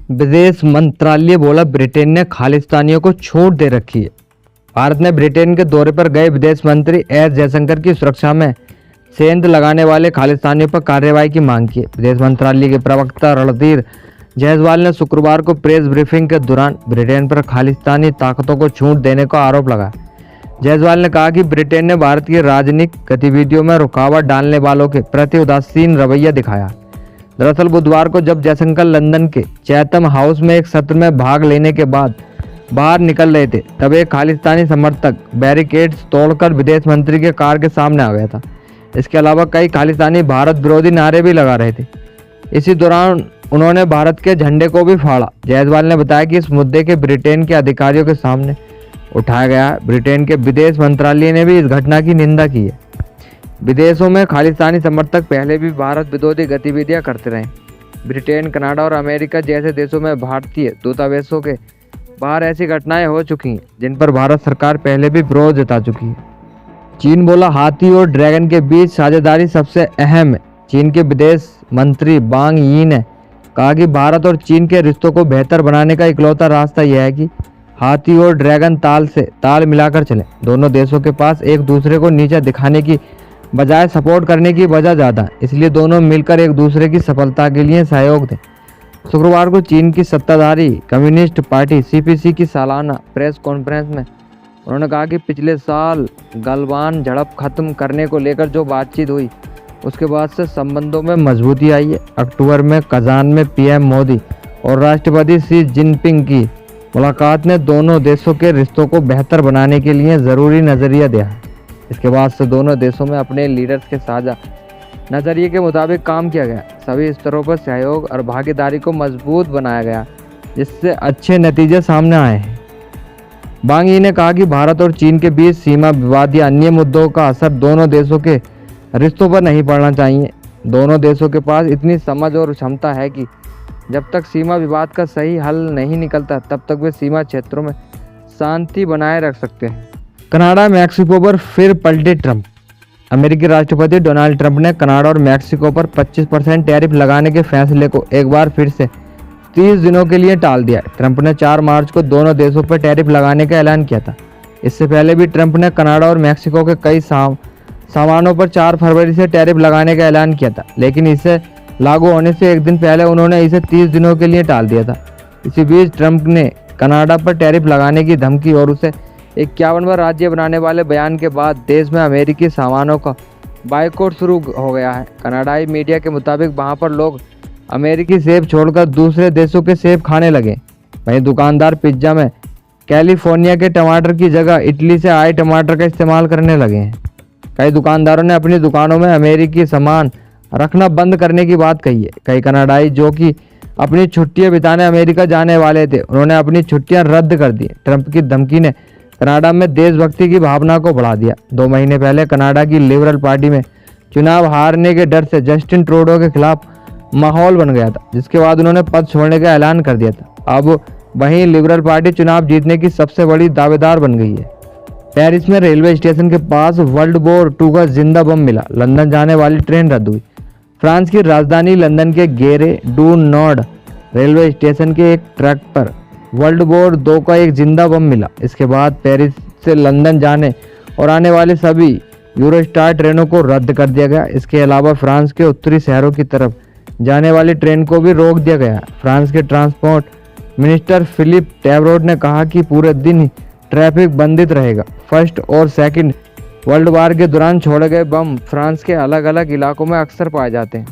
विदेश मंत्रालय बोला ब्रिटेन ने खालिस्तानियों को छूट दे रखी है। भारत ने ब्रिटेन के दौरे पर गए विदेश मंत्री एस जयशंकर की सुरक्षा में सेंध लगाने वाले खालिस्तानियों पर कार्रवाई की मांग की है। विदेश मंत्रालय के प्रवक्ता रणधीर जायसवाल ने शुक्रवार को प्रेस ब्रीफिंग के दौरान ब्रिटेन पर खालिस्तानी ताकतों को छूट देने का आरोप लगाया। जायसवाल ने कहा कि ब्रिटेन ने भारत की राजनीतिक गतिविधियों में रुकावट डालने वालों के प्रति उदासीन रवैया दिखाया। दरअसल बुधवार को जब जयशंकर लंदन के चैथम हाउस में एक सत्र में भाग लेने के बाद बाहर निकल रहे थे, तब एक खालिस्तानी समर्थक बैरिकेड्स तोड़कर विदेश मंत्री के कार के सामने आ गया था। इसके अलावा कई खालिस्तानी भारत विरोधी नारे भी लगा रहे थे। इसी दौरान उन्होंने भारत के झंडे को भी फाड़ा। जायसवाल ने बताया कि इस मुद्दे के ब्रिटेन के अधिकारियों के सामने उठाया गया। ब्रिटेन के विदेश मंत्रालय ने भी इस घटना की निंदा की है। विदेशों में खालिस्तानी समर्थक पहले भी भारत विरोधी गतिविधियां करते रहे। ब्रिटेन, कनाडा और अमेरिका जैसे देशों में भारतीय दूतावासों के बाहर ऐसी घटनाएं हो चुकी हैं जिन पर भारत सरकार पहले भी विरोध जता चुकी है। चीन बोला हाथी और ड्रैगन के बीच साझेदारी सबसे अहम है। चीन के विदेश मंत्री वांग यी ने कहा कि भारत और चीन के रिश्तों को बेहतर बनाने का इकलौता रास्ता यह है कि हाथी और ड्रैगन ताल से ताल मिलाकर चलें। दोनों देशों के पास एक दूसरे को नीचा दिखाने की बजाय सपोर्ट करने की वजह ज़्यादा है, इसलिए दोनों मिलकर एक दूसरे की सफलता के लिए सहयोग दें। शुक्रवार को चीन की सत्ताधारी कम्युनिस्ट पार्टी सीपीसी की सालाना प्रेस कॉन्फ्रेंस में उन्होंने कहा कि पिछले साल गलवान झड़प खत्म करने को लेकर जो बातचीत हुई उसके बाद से संबंधों में मजबूती आई है। अक्टूबर में कजान में पीएम मोदी और राष्ट्रपति शी जिनपिंग की मुलाकात ने दोनों देशों के रिश्तों को बेहतर बनाने के लिए ज़रूरी नज़रिया दिया है। इसके बाद से दोनों देशों में अपने लीडर्स के साझा नज़रिए के मुताबिक काम किया गया। सभी स्तरों पर सहयोग और भागीदारी को मजबूत बनाया गया, जिससे अच्छे नतीजे सामने आए हैं। वांग यी ने कहा कि भारत और चीन के बीच सीमा विवाद या अन्य मुद्दों का असर दोनों देशों के रिश्तों पर नहीं पड़ना चाहिए। दोनों देशों के पास इतनी समझ और क्षमता है कि जब तक सीमा विवाद का सही हल नहीं निकलता तब तक वे सीमा क्षेत्रों में शांति बनाए रख सकते हैं। कनाडा मैक्सिको पर फिर पलटे ट्रंप। अमेरिकी राष्ट्रपति डोनाल्ड ट्रंप ने कनाडा और मैक्सिको पर 25% टैरिफ लगाने के फैसले को एक बार फिर से 30 दिनों के लिए टाल दिया। ट्रंप ने 4 मार्च को दोनों देशों पर टैरिफ लगाने का ऐलान किया था। इससे पहले भी ट्रंप ने कनाडा और मैक्सिको के कई सामानों पर 4 फरवरी से टैरिफ लगाने का ऐलान किया था, लेकिन इसे लागू होने से एक दिन पहले उन्होंने इसे 30 दिनों के लिए टाल दिया था। इसी बीच ट्रंप ने कनाडा पर टैरिफ लगाने की धमकी और उसे 51वां राज्य बनाने वाले बयान के बाद देश में अमेरिकी सामानों का बायकॉट शुरू हो गया है। कनाडाई मीडिया के मुताबिक वहां पर लोग अमेरिकी सेब छोड़कर दूसरे देशों के सेब खाने लगे। वहीं दुकानदार पिज्ज़ा में कैलिफोर्निया के टमाटर की जगह इटली से आए टमाटर का इस्तेमाल करने लगे हैं। कई दुकानदारों ने अपनी दुकानों में अमेरिकी सामान रखना बंद करने की बात कही है। कई कनाडाई जो कि अपनी छुट्टियां बिताने अमेरिका जाने वाले थे, उन्होंने अपनी छुट्टियां रद्द कर दी। ट्रंप की धमकी ने कनाडा में देशभक्ति की भावना को बढ़ा दिया। 2 महीने पहले कनाडा की लिबरल पार्टी में चुनाव हारने के डर से जस्टिन ट्रूडो के खिलाफ माहौल बन गया था, जिसके बाद उन्होंने पद छोड़ने का ऐलान कर दिया था। अब वहीं लिबरल पार्टी चुनाव जीतने की सबसे बड़ी दावेदार बन गई है। पेरिस में रेलवे स्टेशन के पास वर्ल्ड वॉर 2 का जिंदा बम मिला। लंदन जाने वाली ट्रेन रद्द हुई। फ्रांस की राजधानी लंदन के गेरे डू नॉर्ड रेलवे स्टेशन के एक ट्रैक पर वर्ल्ड वॉर 2 का एक जिंदा बम मिला। इसके बाद पेरिस से लंदन जाने और आने वाले सभी यूरोस्टार ट्रेनों को रद्द कर दिया गया। इसके अलावा फ्रांस के उत्तरी शहरों की तरफ जाने वाली ट्रेन को भी रोक दिया गया। फ्रांस के ट्रांसपोर्ट मिनिस्टर फिलिप टेब्रोट ने कहा कि पूरे दिन ही ट्रैफिक बंधित रहेगा। फर्स्ट और सेकंड वर्ल्ड वॉर के दौरान छोड़े गए बम फ्रांस के अलग अलग इलाकों में अक्सर पाए जाते हैं।